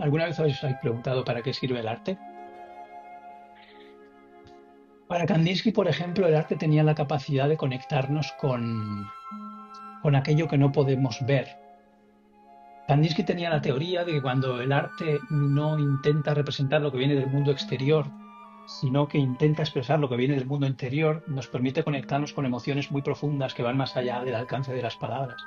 ¿Alguna vez os habéis preguntado para qué sirve el arte? Para Kandinsky, por ejemplo, el arte tenía la capacidad de conectarnos con aquello que no podemos ver. Kandinsky tenía la teoría de que cuando el arte no intenta representar lo que viene del mundo exterior, sino que intenta expresar lo que viene del mundo interior, nos permite conectarnos con emociones muy profundas que van más allá del alcance de las palabras.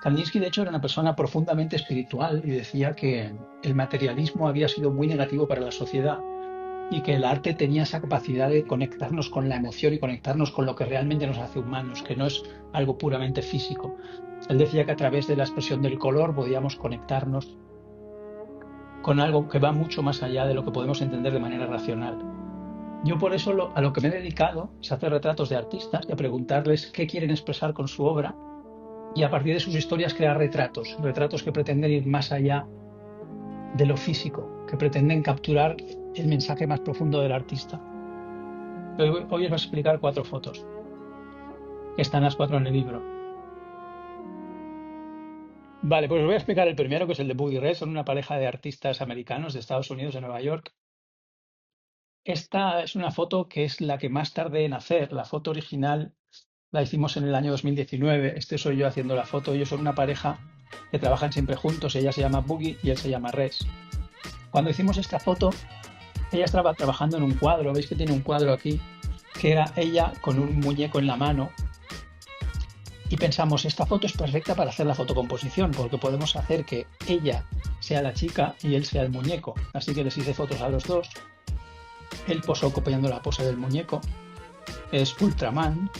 Kandinsky, de hecho, era una persona profundamente espiritual y decía que el materialismo había sido muy negativo para la sociedad y que el arte tenía esa capacidad de conectarnos con la emoción y conectarnos con lo que realmente nos hace humanos, que no es algo puramente físico. Él decía que a través de la expresión del color podíamos conectarnos con algo que va mucho más allá de lo que podemos entender de manera racional. Yo por eso a lo que me he dedicado es a hacer retratos de artistas y a preguntarles qué quieren expresar con su obra y a partir de sus historias crear retratos, retratos que pretenden ir más allá de lo físico, que pretenden capturar el mensaje más profundo del artista. Hoy os voy a explicar 4 fotos, que están las 4 en el libro. Vale, pues os voy a explicar el primero, que es el de Boogie Red. Son una pareja de artistas americanos de Estados Unidos, de Nueva York. Esta es una foto que es la que más tardé en hacer. La foto original la hicimos en el año 2019. Este soy yo haciendo la foto. Ellos son una pareja que trabajan siempre juntos. Ella se llama Boogie y él se llama Res. Cuando hicimos esta foto, ella estaba trabajando en un cuadro. Veis que tiene un cuadro aquí, que era ella con un muñeco en la mano. Y pensamos, esta foto es perfecta para hacer la fotocomposición, porque podemos hacer que ella sea la chica y él sea el muñeco. Así que les hice fotos a los dos. Él posó copiando la pose del muñeco. Es Ultraman.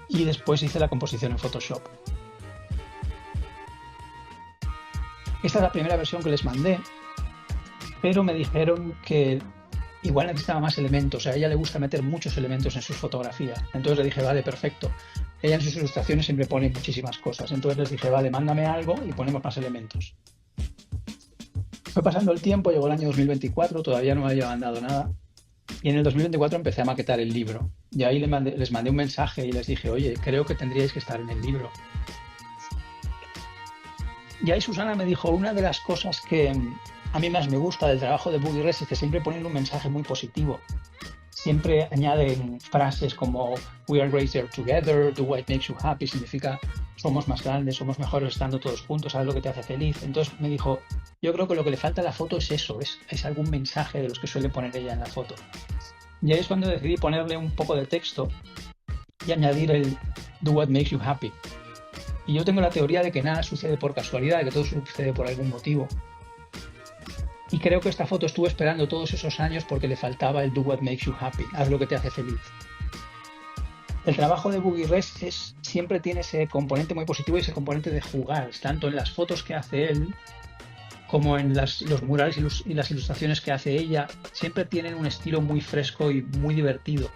Y después hice la composición en Photoshop. Esta es la primera versión que les mandé, pero me dijeron que igual necesitaba más elementos. A ella le gusta meter muchos elementos en sus fotografías. Entonces le dije, vale, perfecto. Ella en sus ilustraciones siempre pone muchísimas cosas. Entonces les dije, vale, mándame algo y ponemos más elementos. Fue pasando el tiempo, llegó el año 2024, todavía no me había mandado nada. Y en el 2024 empecé a maquetar el libro. Y ahí les mandé un mensaje y les dije, oye, creo que tendríais que estar en el libro. Y ahí Susana me dijo, una de las cosas que a mí más me gusta del trabajo de Boogie Res es que siempre ponen un mensaje muy positivo. Siempre añaden frases como "We are greater together", "Do what makes you happy", significa somos más grandes, somos mejores estando todos juntos, sabes lo que te hace feliz. Entonces me dijo, yo creo que lo que le falta a la foto es eso, es algún mensaje de los que suele poner ella en la foto. Y ahí es cuando decidí ponerle un poco de texto y añadir el "Do what makes you happy". Y yo tengo la teoría de que nada sucede por casualidad, de que todo sucede por algún motivo. Y creo que esta foto estuvo esperando todos esos años porque le faltaba el "Do what makes you happy", haz lo que te hace feliz. El trabajo de Boogie Res siempre tiene ese componente muy positivo y ese componente de jugar, tanto en las fotos que hace él como en los murales y las ilustraciones que hace ella. Siempre tienen un estilo muy fresco y muy divertido.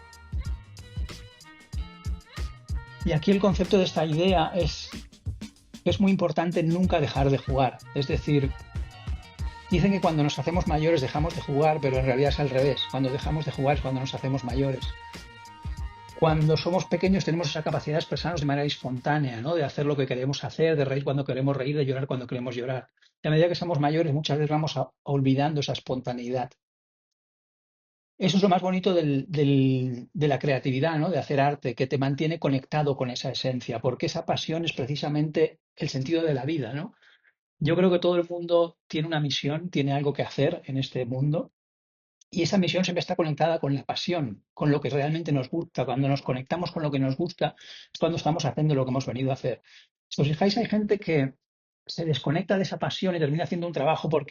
Y aquí el concepto de esta idea es que es muy importante nunca dejar de jugar. Es decir, dicen que cuando nos hacemos mayores dejamos de jugar, pero en realidad es al revés. Cuando dejamos de jugar es cuando nos hacemos mayores. Cuando somos pequeños tenemos esa capacidad de expresarnos de manera espontánea, ¿no? De hacer lo que queremos hacer, de reír cuando queremos reír, de llorar cuando queremos llorar. Y a medida que somos mayores muchas veces vamos olvidando esa espontaneidad. Eso es lo más bonito de la creatividad, ¿no? De hacer arte, que te mantiene conectado con esa esencia, porque esa pasión es precisamente el sentido de la vida, ¿no? Yo creo que todo el mundo tiene una misión, tiene algo que hacer en este mundo, y esa misión siempre está conectada con la pasión, con lo que realmente nos gusta. Cuando nos conectamos con lo que nos gusta es cuando estamos haciendo lo que hemos venido a hacer. Si os fijáis, hay gente que se desconecta de esa pasión y termina haciendo un trabajo por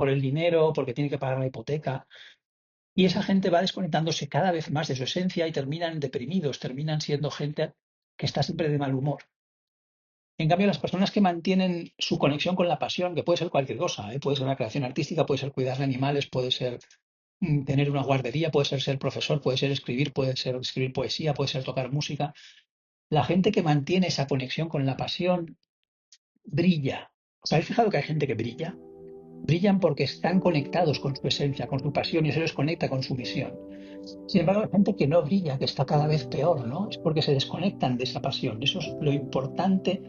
el dinero, porque tiene que pagar la hipoteca. Y esa gente va desconectándose cada vez más de su esencia y terminan deprimidos, terminan siendo gente que está siempre de mal humor. En cambio, las personas que mantienen su conexión con la pasión, que puede ser cualquier cosa, puede ser una creación artística, puede ser cuidar de animales, puede ser tener una guardería, puede ser profesor, puede ser escribir poesía, puede ser tocar música. La gente que mantiene esa conexión con la pasión brilla. ¿Os habéis fijado que hay gente que brilla? Brillan porque están conectados con su esencia, con su pasión y eso les conecta con su misión. Sin embargo, hay gente que no brilla, que está cada vez peor, ¿no? Es porque se desconectan de esa pasión. Eso es lo importante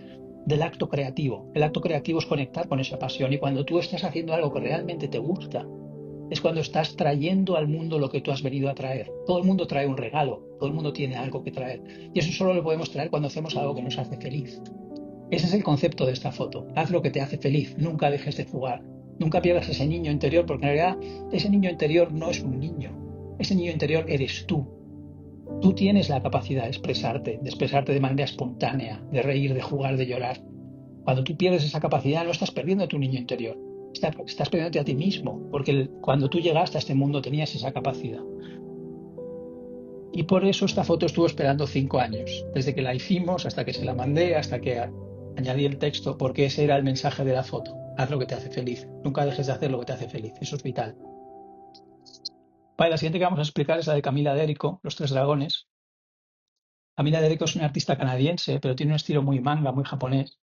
del acto creativo. El acto creativo es conectar con esa pasión y cuando tú estás haciendo algo que realmente te gusta, es cuando estás trayendo al mundo lo que tú has venido a traer. Todo el mundo trae un regalo, todo el mundo tiene algo que traer. Y eso solo lo podemos traer cuando hacemos algo que nos hace feliz. Ese es el concepto de esta foto. Haz lo que te hace feliz, nunca dejes de jugar. Nunca pierdas ese niño interior, porque en realidad ese niño interior no es un niño. Ese niño interior eres tú. Tú tienes la capacidad de expresarte de manera espontánea, de reír, de jugar, de llorar. Cuando tú pierdes esa capacidad, no estás perdiendo a tu niño interior. Estás perdiéndote a ti mismo, porque cuando tú llegaste a este mundo tenías esa capacidad. Y por eso esta foto estuvo esperando 5 años, desde que la hicimos hasta que se la mandé, hasta que añadí el texto, porque ese era el mensaje de la foto. Haz lo que te hace feliz. Nunca dejes de hacer lo que te hace feliz. Eso es vital. Vale, la siguiente que vamos a explicar es la de Camila Derico, Los Tres Dragones. Camila Derico es una artista canadiense, pero tiene un estilo muy manga, muy japonés.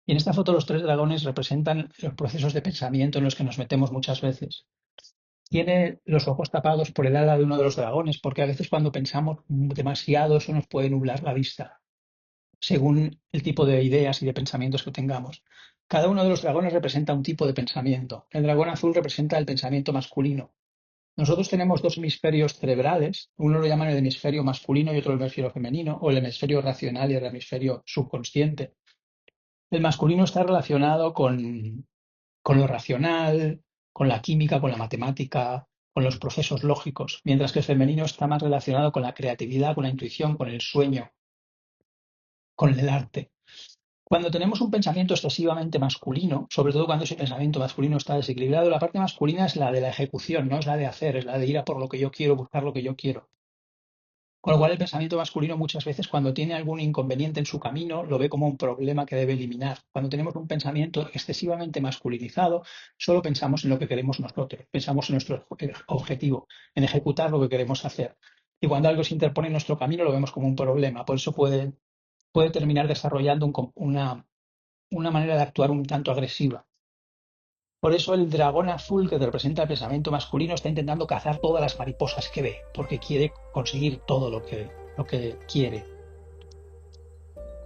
Y en esta foto los tres dragones representan los procesos de pensamiento en los que nos metemos muchas veces. Tiene los ojos tapados por el ala de uno de los dragones, porque a veces cuando pensamos demasiado eso nos puede nublar la vista, según el tipo de ideas y de pensamientos que tengamos. Cada uno de los dragones representa un tipo de pensamiento. El dragón azul representa el pensamiento masculino. Nosotros tenemos dos hemisferios cerebrales, uno lo llaman el hemisferio masculino y otro el hemisferio femenino, o el hemisferio racional y el hemisferio subconsciente. El masculino está relacionado con lo racional, con la química, con la matemática, con los procesos lógicos, mientras que el femenino está más relacionado con la creatividad, con la intuición, con el sueño, con el arte. Cuando tenemos un pensamiento excesivamente masculino, sobre todo cuando ese pensamiento masculino está desequilibrado, la parte masculina es la de la ejecución, no es la de hacer, es la de ir a por lo que yo quiero, buscar lo que yo quiero. Con lo cual el pensamiento masculino muchas veces cuando tiene algún inconveniente en su camino lo ve como un problema que debe eliminar. Cuando tenemos un pensamiento excesivamente masculinizado, solo pensamos en lo que queremos nosotros, pensamos en nuestro objetivo, en ejecutar lo que queremos hacer. Y cuando algo se interpone en nuestro camino lo vemos como un problema. Por eso puede terminar desarrollando una manera de actuar un tanto agresiva. Por eso el dragón azul que representa el pensamiento masculino está intentando cazar todas las mariposas que ve, porque quiere conseguir todo lo que quiere.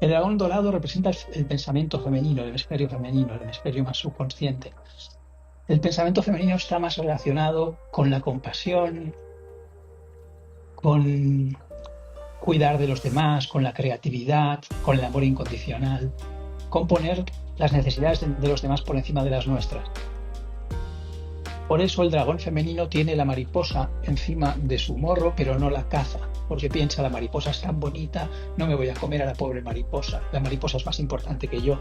El dragón dorado representa el pensamiento femenino, el hemisferio más subconsciente. El pensamiento femenino está más relacionado con la compasión, con cuidar de los demás, con la creatividad, con el amor incondicional, con poner las necesidades de los demás por encima de las nuestras. Por eso el dragón femenino tiene la mariposa encima de su morro, pero no la caza, porque piensa la mariposa es tan bonita, no me voy a comer a la pobre mariposa, la mariposa es más importante que yo.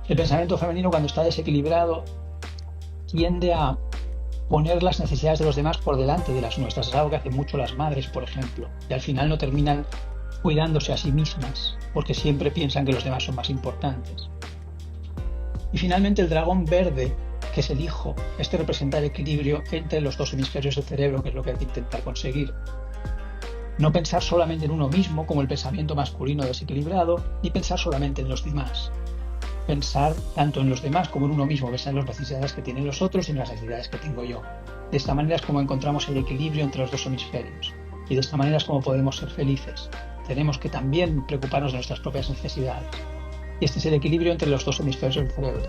El pensamiento femenino cuando está desequilibrado tiende a poner las necesidades de los demás por delante de las nuestras, es algo que hacen mucho las madres, por ejemplo, y al final no terminan cuidándose a sí mismas, porque siempre piensan que los demás son más importantes. Y finalmente el dragón verde, que es el hijo, este representa el equilibrio entre los dos hemisferios del cerebro, que es lo que hay que intentar conseguir. No pensar solamente en uno mismo, como el pensamiento masculino desequilibrado, ni pensar solamente en los demás. Pensar tanto en los demás como en uno mismo, pensar en las necesidades que tienen los otros y en las necesidades que tengo yo. De esta manera es como encontramos el equilibrio entre los dos hemisferios. Y de esta manera es como podemos ser felices. Tenemos que también preocuparnos de nuestras propias necesidades. Y este es el equilibrio entre los dos hemisferios del cerebro.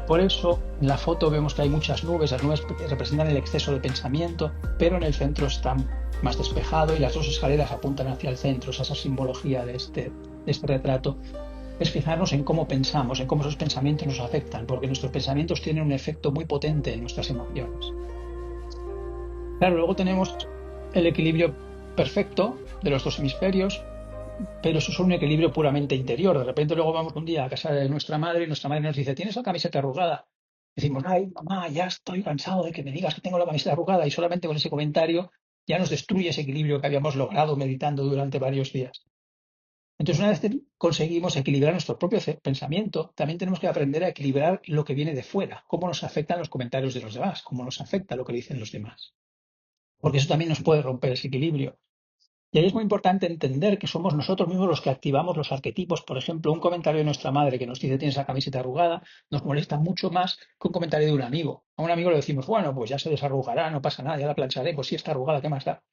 Por eso en la foto vemos que hay muchas nubes, las nubes representan el exceso de pensamiento, pero en el centro está más despejado y las dos escaleras apuntan hacia el centro. Esa simbología de este retrato es fijarnos en cómo pensamos, en cómo esos pensamientos nos afectan, porque nuestros pensamientos tienen un efecto muy potente en nuestras emociones. Claro, luego tenemos el equilibrio perfecto de los dos hemisferios, pero eso es un equilibrio puramente interior. De repente luego vamos un día a casa de nuestra madre y nuestra madre nos dice, ¿tienes la camiseta arrugada? Decimos, ay, mamá, ya estoy cansado de que me digas que tengo la camiseta arrugada y solamente con ese comentario ya nos destruye ese equilibrio que habíamos logrado meditando durante varios días. Entonces, una vez que conseguimos equilibrar nuestro propio pensamiento, también tenemos que aprender a equilibrar lo que viene de fuera, cómo nos afectan los comentarios de los demás, cómo nos afecta lo que dicen los demás. Porque eso también nos puede romper ese equilibrio. Y ahí es muy importante entender que somos nosotros mismos los que activamos los arquetipos. Por ejemplo, un comentario de nuestra madre que nos dice tienes la camiseta arrugada nos molesta mucho más que un comentario de un amigo. A un amigo le decimos, bueno, pues ya se desarrugará, no pasa nada, ya la plancharé, pues sí está arrugada, ¿qué más da?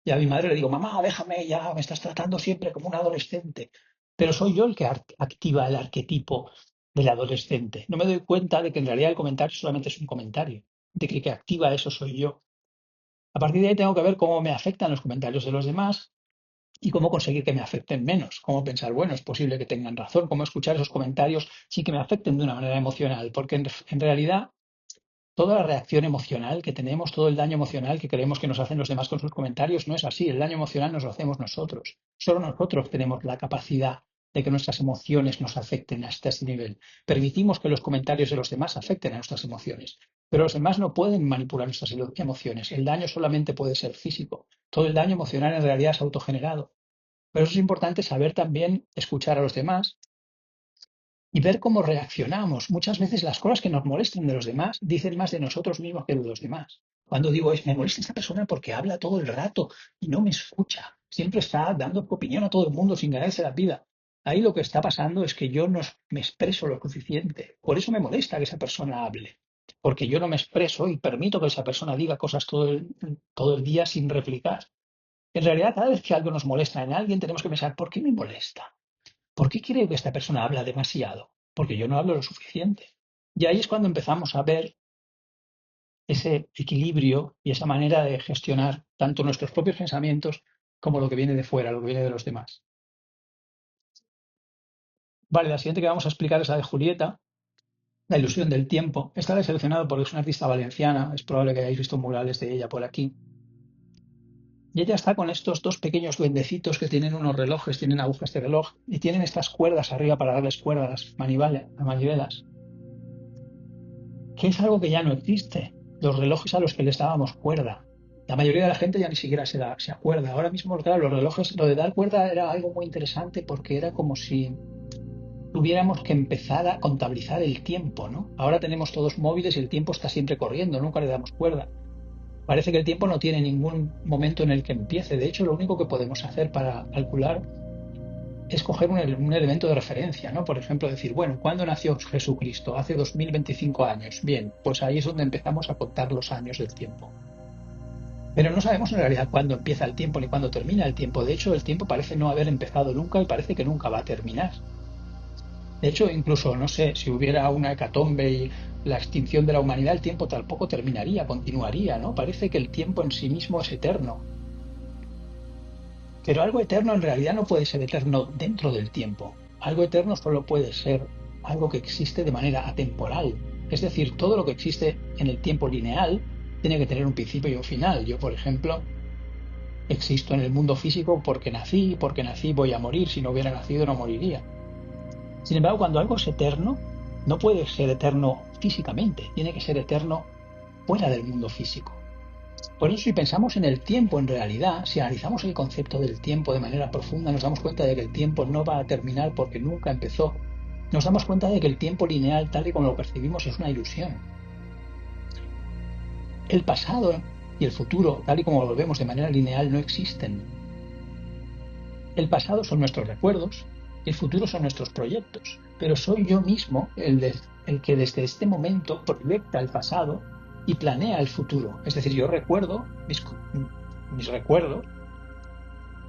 Y a mi madre le digo, mamá, déjame ya, me estás tratando siempre como un adolescente. pero soy yo el que activa el arquetipo del adolescente. No me doy cuenta de que en realidad el comentario solamente es un comentario, de que el que activa eso soy yo. A partir de ahí tengo que ver cómo me afectan los comentarios de los demás y cómo conseguir que me afecten menos, cómo pensar, bueno, es posible que tengan razón, cómo escuchar esos comentarios sin que me afecten de una manera emocional, porque en realidad toda la reacción emocional que tenemos, todo el daño emocional que creemos que nos hacen los demás con sus comentarios, no es así. El daño emocional nos lo hacemos nosotros. Solo nosotros tenemos la capacidad de que nuestras emociones nos afecten hasta ese nivel. Permitimos que los comentarios de los demás afecten a nuestras emociones, pero los demás no pueden manipular nuestras emociones. El daño solamente puede ser físico. Todo el daño emocional en realidad es autogenerado. Pero eso es importante saber también escuchar a los demás y ver cómo reaccionamos. Muchas veces las cosas que nos molestan de los demás dicen más de nosotros mismos que de los demás. Cuando digo, me molesta esta persona porque habla todo el rato y no me escucha. Siempre está dando su opinión a todo el mundo sin ganarse la vida. Ahí lo que está pasando es que yo no me expreso lo suficiente. Por eso me molesta que esa persona hable. Porque yo no me expreso y permito que esa persona diga cosas todo el día sin replicar. En realidad, cada vez que algo nos molesta en alguien, tenemos que pensar, ¿por qué me molesta? ¿Por qué creo que esta persona habla demasiado? Porque yo no hablo lo suficiente. Y ahí es cuando empezamos a ver ese equilibrio y esa manera de gestionar tanto nuestros propios pensamientos como lo que viene de fuera, lo que viene de los demás. Vale, la siguiente que vamos a explicar es la de Julieta, la ilusión del tiempo. Esta la he seleccionado porque es una artista valenciana, es probable que hayáis visto murales de ella por aquí. Y ella está con estos dos pequeños duendecitos que tienen unos relojes, tienen agujas de reloj y tienen estas cuerdas arriba para darles cuerda a las manivelas, que es algo que ya no existe. Los relojes a los que les dábamos cuerda. La mayoría de la gente ya ni siquiera se acuerda. Ahora mismo, claro, los relojes, lo de dar cuerda era algo muy interesante porque era como si tuviéramos que empezar a contabilizar el tiempo, ¿no? Ahora tenemos todos móviles y el tiempo está siempre corriendo, nunca le damos cuerda. Parece que el tiempo no tiene ningún momento en el que empiece. De hecho, lo único que podemos hacer para calcular es coger un elemento de referencia, ¿no? Por ejemplo, decir, bueno, ¿cuándo nació Jesucristo? Hace 2025 años. Bien, pues ahí es donde empezamos a contar los años del tiempo. Pero no sabemos en realidad cuándo empieza el tiempo ni cuándo termina el tiempo. De hecho, el tiempo parece no haber empezado nunca y parece que nunca va a terminar. De hecho, incluso, no sé, si hubiera una hecatombe y la extinción de la humanidad, el tiempo tampoco terminaría, continuaría, ¿no? Parece que el tiempo en sí mismo es eterno. Pero algo eterno en realidad no puede ser eterno dentro del tiempo. Algo eterno solo puede ser algo que existe de manera atemporal. Es decir, todo lo que existe en el tiempo lineal tiene que tener un principio y un final. Yo, por ejemplo, existo en el mundo físico porque nací voy a morir. Si no hubiera nacido no moriría. Sin embargo, cuando algo es eterno, no puede ser eterno físicamente, tiene que ser eterno fuera del mundo físico. Por eso, si pensamos en el tiempo en realidad, si analizamos el concepto del tiempo de manera profunda, nos damos cuenta de que el tiempo no va a terminar porque nunca empezó. Nos damos cuenta de que el tiempo lineal, tal y como lo percibimos, es una ilusión. El pasado y el futuro, tal y como lo vemos de manera lineal, no existen. El pasado son nuestros recuerdos y el futuro son nuestros proyectos. Pero soy yo mismo el que desde este momento proyecta el pasado y planea el futuro. Es decir, yo recuerdo mis recuerdos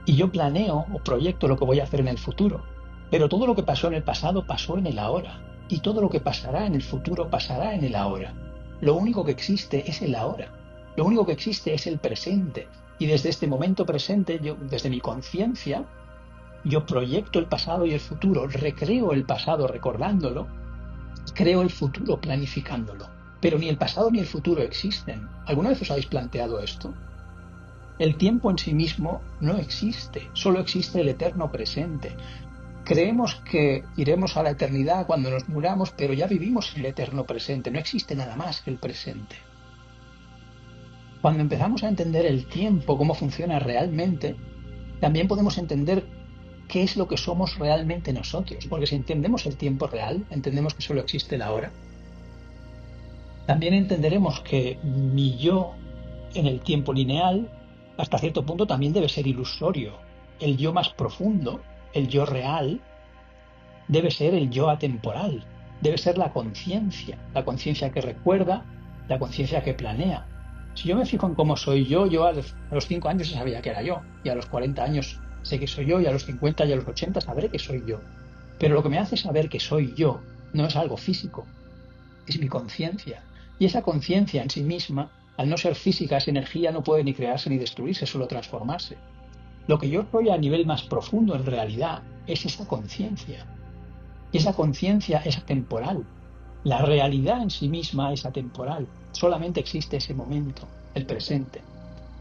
y yo planeo o proyecto lo que voy a hacer en el futuro. Pero todo lo que pasó en el pasado pasó en el ahora. Y todo lo que pasará en el futuro pasará en el ahora. Lo único que existe es el ahora. Lo único que existe es el presente. Y desde este momento presente, yo, desde mi conciencia, yo proyecto el pasado y el futuro, recreo el pasado recordándolo, creo el futuro planificándolo. Pero ni el pasado ni el futuro existen. ¿Alguna vez os habéis planteado esto? El tiempo en sí mismo no existe, solo existe el eterno presente. Creemos que iremos a la eternidad cuando nos muramos, pero ya vivimos en el eterno presente, no existe nada más que el presente. Cuando empezamos a entender el tiempo, cómo funciona realmente, también podemos entender qué es lo que somos realmente nosotros, porque si entendemos el tiempo real, entendemos que solo existe la hora, también entenderemos que mi yo en el tiempo lineal, hasta cierto punto, también debe ser ilusorio. El yo más profundo, el yo real, debe ser el yo atemporal, debe ser la conciencia que recuerda, la conciencia que planea. Si yo me fijo en cómo soy yo a los 5 años ya sabía que era yo, y a los 40 años sé que soy yo y a los 50 y a los 80 sabré que soy yo. Pero lo que me hace saber que soy yo no es algo físico, es mi conciencia. Y esa conciencia en sí misma, al no ser física, esa energía no puede ni crearse ni destruirse, solo transformarse. Lo que yo soy a nivel más profundo en realidad es esa conciencia. Y esa conciencia es atemporal. La realidad en sí misma es atemporal. Solamente existe ese momento, el presente.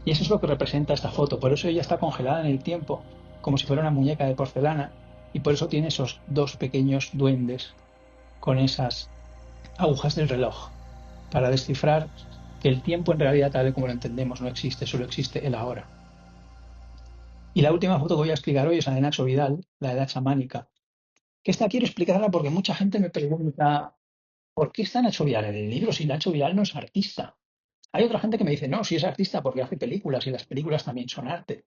Y eso es lo que representa esta foto. Por eso ella está congelada en el tiempo, como si fuera una muñeca de porcelana. Y por eso tiene esos dos pequeños duendes con esas agujas del reloj, para descifrar que el tiempo en realidad, tal y como lo entendemos, no existe, solo existe el ahora. Y la última foto que voy a explicar hoy es la de Nacho Vidal, la edad chamánica. Que esta quiero explicarla porque mucha gente me pregunta, ¿por qué está Nacho Vidal en el libro si Nacho Vidal no es artista? Hay otra gente que me dice, no, si es artista porque hace películas y las películas también son arte.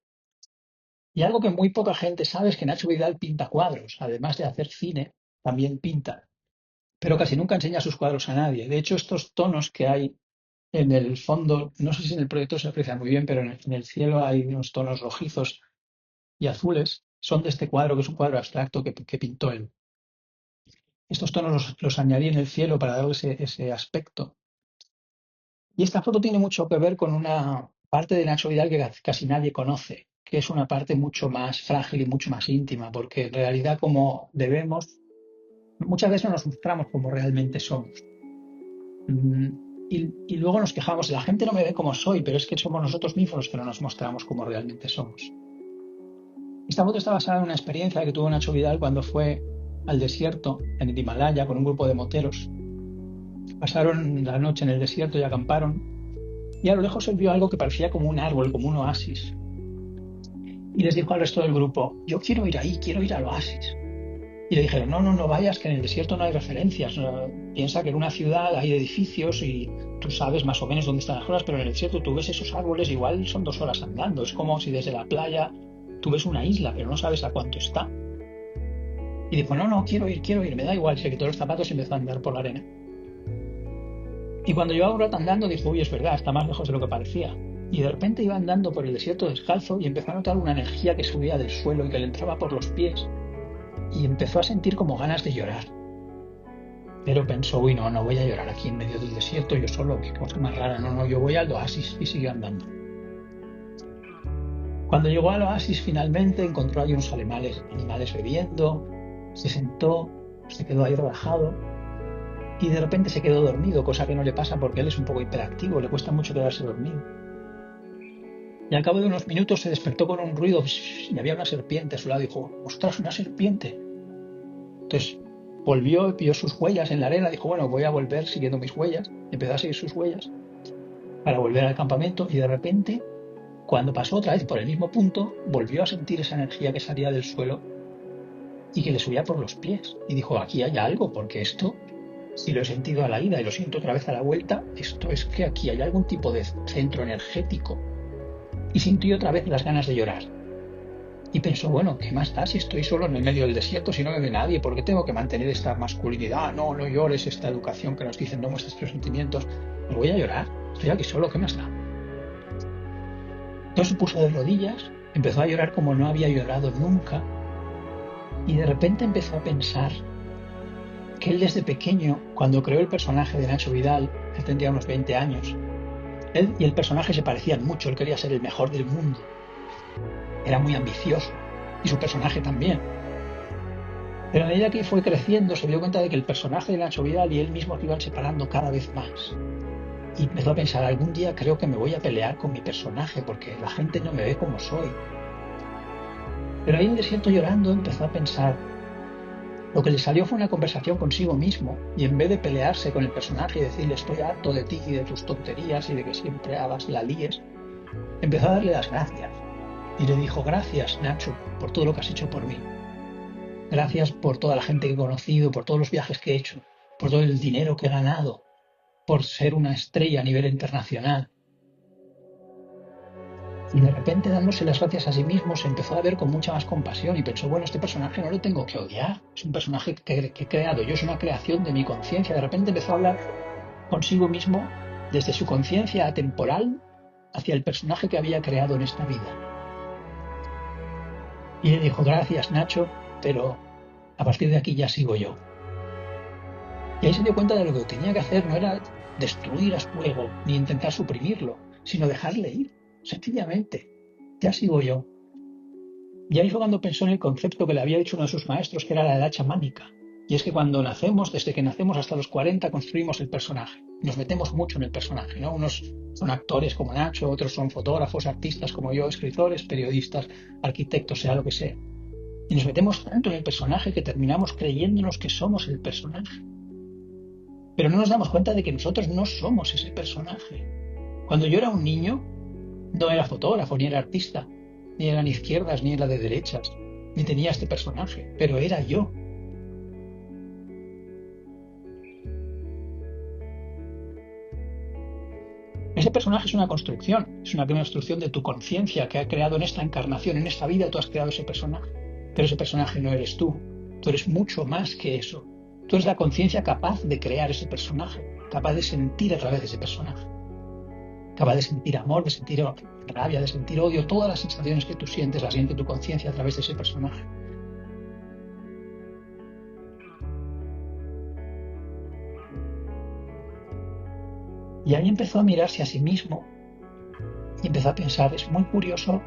Y algo que muy poca gente sabe es que Nacho Vidal pinta cuadros, además de hacer cine, también pinta. Pero casi nunca enseña sus cuadros a nadie. De hecho, estos tonos que hay en el fondo, no sé si en el proyecto se aprecia muy bien, pero en el cielo hay unos tonos rojizos y azules, son de este cuadro, que es un cuadro abstracto que pintó él. Estos tonos los añadí en el cielo para darle ese aspecto. Y esta foto tiene mucho que ver con una parte de Nacho Vidal que casi nadie conoce, que es una parte mucho más frágil y mucho más íntima, porque en realidad como debemos, muchas veces no nos mostramos como realmente somos. Mm, y luego nos quejamos, la gente no me ve como soy, pero es que somos nosotros mismos los que no nos mostramos como realmente somos. Esta foto está basada en una experiencia que tuvo Nacho Vidal cuando fue al desierto, en el Himalaya, con un grupo de moteros. Pasaron la noche en el desierto y acamparon, y a lo lejos él vio algo que parecía como un árbol, como un oasis. Y les dijo al resto del grupo, yo quiero ir ahí, quiero ir al oasis. Y le dijeron, no, no, no vayas, que en el desierto no hay referencias. Piensa que en una ciudad hay edificios y tú sabes más o menos dónde están las cosas, pero en el desierto tú ves esos árboles, igual son 2 horas andando. Es como si desde la playa tú ves una isla, pero no sabes a cuánto está. Y dijo, no, no, quiero ir, me da igual. Se quitó los zapatos y empezó a andar por la arena. Y cuando llevaba un rato andando, dijo, uy, es verdad, está más lejos de lo que parecía. Y de repente iba andando por el desierto descalzo y empezó a notar una energía que subía del suelo y que le entraba por los pies. Y empezó a sentir como ganas de llorar. Pero pensó, uy, no, no voy a llorar aquí en medio del desierto, yo solo, qué cosa más rara, no, no, yo voy al oasis, y siguió andando. Cuando llegó al oasis finalmente encontró ahí unos animales bebiendo, se sentó, se quedó ahí relajado y de repente se quedó dormido, cosa que no le pasa porque él es un poco hiperactivo, le cuesta mucho quedarse dormido. Y al cabo de unos minutos se despertó con un ruido y había una serpiente a su lado y dijo, ostras, una serpiente. Entonces volvió, vio sus huellas en la arena, dijo, bueno, voy a volver siguiendo mis huellas. Empezó a seguir sus huellas para volver al campamento y de repente, cuando pasó otra vez por el mismo punto, volvió a sentir esa energía que salía del suelo y que le subía por los pies. Y dijo, aquí hay algo, porque esto, si lo he sentido a la ida y lo siento otra vez a la vuelta, esto es que aquí hay algún tipo de centro energético. Y sintió otra vez las ganas de llorar. Y pensó, bueno, ¿qué más da si estoy solo en el medio del desierto, si no me ve nadie? ¿Por qué tengo que mantener esta masculinidad? No, no llores, esta educación que nos dicen, no muestres tus sentimientos. Pues voy a llorar, estoy aquí solo, ¿qué más da? Entonces se puso de rodillas, empezó a llorar como no había llorado nunca, y de repente empezó a pensar que él desde pequeño, cuando creó el personaje de Nacho Vidal, él tendría unos 20 años, él y el personaje se parecían mucho, él quería ser el mejor del mundo. Era muy ambicioso, y su personaje también. Pero a medida que fue creciendo se dio cuenta de que el personaje de Nacho Vidal y él mismo se iban separando cada vez más. Y empezó a pensar, algún día creo que me voy a pelear con mi personaje porque la gente no me ve como soy. Pero ahí en el desierto llorando empezó a pensar, lo que le salió fue una conversación consigo mismo y en vez de pelearse con el personaje y decirle estoy harto de ti y de tus tonterías y de que siempre hagas la líes, empezó a darle las gracias. Y le dijo, gracias Nacho por todo lo que has hecho por mí. Gracias por toda la gente que he conocido, por todos los viajes que he hecho, por todo el dinero que he ganado, por ser una estrella a nivel internacional. Y de repente, dándose las gracias a sí mismo, se empezó a ver con mucha más compasión y pensó, bueno, este personaje no lo tengo que odiar, es un personaje que he creado, yo es una creación de mi conciencia. De repente empezó a hablar consigo mismo desde su conciencia atemporal hacia el personaje que había creado en esta vida. Y le dijo, gracias Nacho, pero a partir de aquí ya sigo yo. Y ahí se dio cuenta de lo que tenía que hacer no era destruir a su ego ni intentar suprimirlo, sino dejarle ir, sencillamente. Ya sigo yo. Y ahí fue cuando pensó en el concepto que le había dicho uno de sus maestros, que era la edad chamánica. Y es que cuando nacemos, desde que nacemos hasta los 40, construimos el personaje. Nos metemos mucho en el personaje, ¿no? Unos son actores como Nacho, otros son fotógrafos, artistas como yo, escritores, periodistas, arquitectos, sea lo que sea. Y nos metemos tanto en el personaje que terminamos creyéndonos que somos el personaje. Pero no nos damos cuenta de que nosotros no somos ese personaje. Cuando yo era un niño, no era fotógrafo, ni era artista, ni era ni izquierdas, ni era de derechas, ni tenía este personaje, pero era yo. Ese personaje es una construcción de tu conciencia que ha creado en esta encarnación, en esta vida tú has creado ese personaje, pero ese personaje no eres tú eres mucho más que eso. Tú eres la conciencia capaz de crear ese personaje, capaz de sentir a través de ese personaje, capaz de sentir amor, de sentir rabia, de sentir odio, todas las sensaciones que tú sientes, las siente tu conciencia a través de ese personaje. Y ahí empezó a mirarse a sí mismo y empezó a pensar, es muy curioso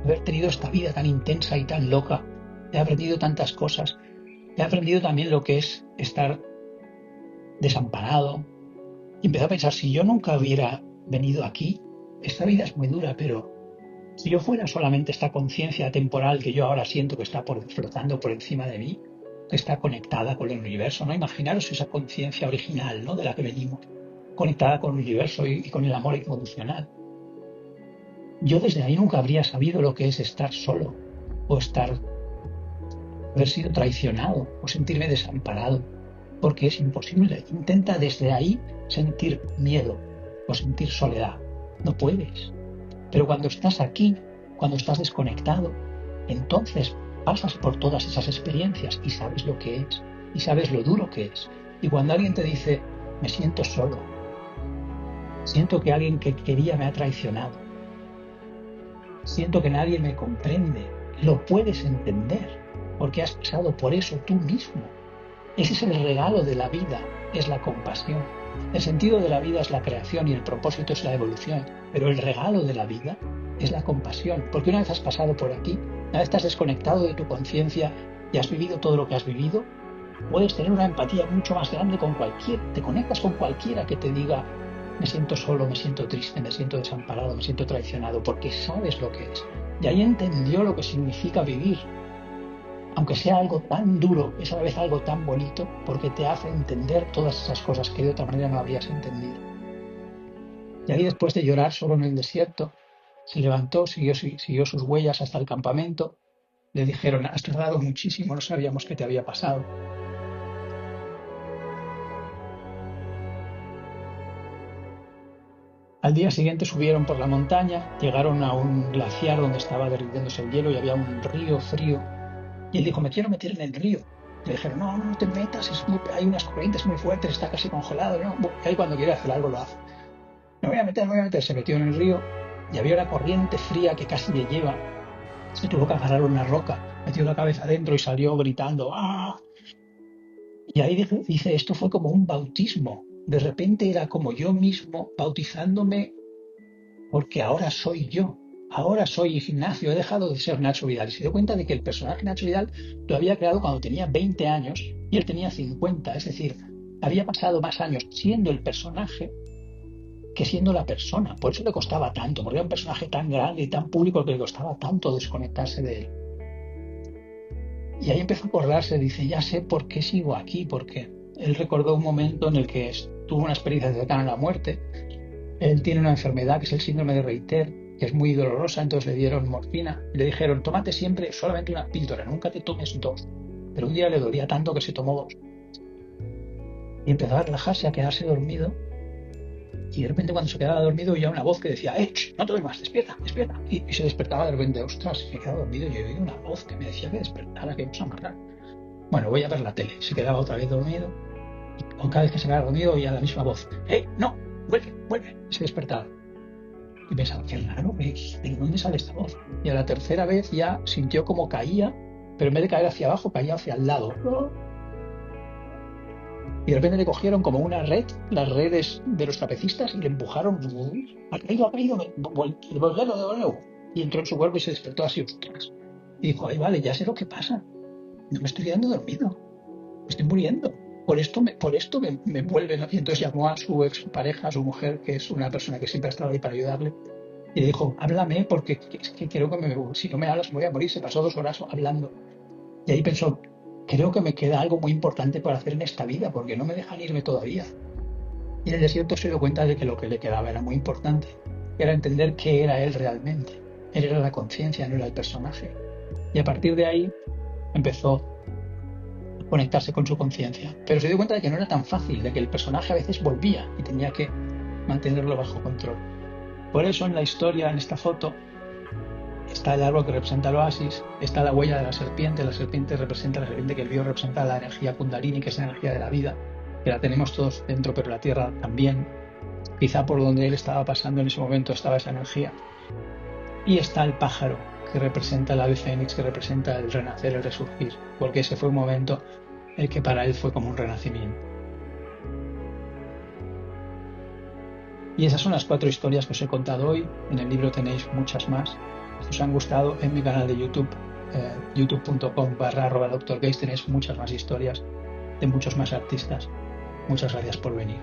haber tenido esta vida tan intensa y tan loca. He aprendido tantas cosas. He aprendido también lo que es estar desamparado. Y empezó a pensar, si yo nunca hubiera venido aquí, esta vida es muy dura, pero si yo fuera solamente esta conciencia temporal que yo ahora siento que está flotando por encima de mí, que está conectada con el universo, ¿no? Imaginaros esa conciencia original, ¿no? De la que venimos, conectada con el universo y con el amor incondicional. Yo desde ahí nunca habría sabido lo que es estar solo, o haber sido traicionado, o sentirme desamparado, porque es imposible. Intenta desde ahí sentir miedo o sentir soledad. No puedes. Pero cuando estás aquí, cuando estás desconectado, entonces pasas por todas esas experiencias y sabes lo que es, y sabes lo duro que es. Y cuando alguien te dice, me siento solo, siento que alguien que quería me ha traicionado, siento que nadie me comprende, lo puedes entender, porque has pasado por eso tú mismo. Ese es el regalo de la vida, es la compasión. El sentido de la vida es la creación y el propósito es la evolución, pero el regalo de la vida es la compasión, porque una vez has pasado por aquí, una vez estás desconectado de tu conciencia y has vivido todo lo que has vivido, puedes tener una empatía mucho más grande con cualquiera, te conectas con cualquiera que te diga, me siento solo, me siento triste, me siento desamparado, me siento traicionado, porque sabes lo que es. Y ahí entendió lo que significa vivir. Aunque sea algo tan duro, es a la vez algo tan bonito, porque te hace entender todas esas cosas que de otra manera no habrías entendido. Y ahí, después de llorar solo en el desierto, se levantó, siguió sus huellas hasta el campamento. Le dijeron, has tardado muchísimo, no sabíamos qué te había pasado. Al día siguiente subieron por la montaña, llegaron a un glaciar donde estaba derritiéndose el hielo y había un río frío. Y él dijo, me quiero meter en el río. Le dijeron, no, no te metas, hay unas corrientes muy fuertes, está casi congelado, ¿no? Y ahí cuando quiere hacer algo lo hace. Me voy a meter. Se metió en el río y había una corriente fría que casi le lleva. Se tuvo que agarrar una roca, metió la cabeza adentro y salió gritando, ¡ah! Y ahí dice, esto fue como un bautismo. De repente era como yo mismo bautizándome porque ahora soy yo. Ahora soy Ignacio, he dejado de ser Nacho Vidal. Y se dio cuenta de que el personaje Nacho Vidal lo había creado cuando tenía 20 años y él tenía 50. Es decir, había pasado más años siendo el personaje que siendo la persona. Por eso le costaba tanto, porque era un personaje tan grande y tan público que le costaba tanto desconectarse de él. Y ahí empezó a acordarse, dice, ya sé por qué sigo aquí, porque él recordó un momento en el que tuvo una experiencia cercana a la muerte. Él tiene una enfermedad que es el síndrome de Reiter, que es muy dolorosa, entonces le dieron morfina y le dijeron, tómate siempre solamente una píldora, nunca te tomes dos. Pero un día le dolía tanto que se tomó dos. Y empezó a relajarse, a quedarse dormido. Y de repente cuando se quedaba dormido oía una voz que decía, no te duermas, despierta. Y se despertaba de repente, ostras, me he quedado dormido y he oído una voz que me decía que despertara, que vamos a amarrar. Bueno, voy a ver la tele. Se quedaba otra vez dormido. Y cada vez que se quedaba dormido oía la misma voz, no, vuelve. Y se despertaba. Y pensaba, qué raro, ¿de dónde sale esta voz? Y a la tercera vez ya sintió como caía, pero en vez de caer hacia abajo, caía hacia el lado. Y de repente le cogieron como una red, las redes de los trapecistas, y le empujaron. Ha caído, devolverlo. Y entró en su cuerpo y se despertó así, ostras. Y dijo, ay, vale, ya sé lo que pasa. No me estoy quedando dormido. Me estoy muriendo. Por esto me vuelven. Y entonces llamó a su expareja, a su mujer, que es una persona que siempre ha estado ahí para ayudarle. Y le dijo, háblame porque es que creo que si no me hablas me voy a morir. Se pasó 2 horas hablando. Y ahí pensó, creo que me queda algo muy importante por hacer en esta vida porque no me dejan irme todavía. Y en el desierto se dio cuenta de que lo que le quedaba era muy importante. Era entender qué era él realmente. Él era la conciencia, no era el personaje. Y a partir de ahí empezó a conectarse con su conciencia. Pero se dio cuenta de que no era tan fácil, de que el personaje a veces volvía y tenía que mantenerlo bajo control. Por eso en la historia, en esta foto, está el árbol que representa el oasis, está la huella de la serpiente representa la serpiente que él vio, representa la energía kundalini, que es la energía de la vida, que la tenemos todos dentro, pero la tierra también. Quizá por donde él estaba pasando en ese momento estaba esa energía. Y está el pájaro, que representa el ave fénix, que representa el renacer, el resurgir, porque ese fue un momento el que para él fue como un renacimiento. Y esas son las 4 historias que os he contado hoy. En el libro tenéis muchas más. Si os han gustado, en mi canal de YouTube, youtube.com/drgeis, tenéis muchas más historias de muchos más artistas. Muchas gracias por venir.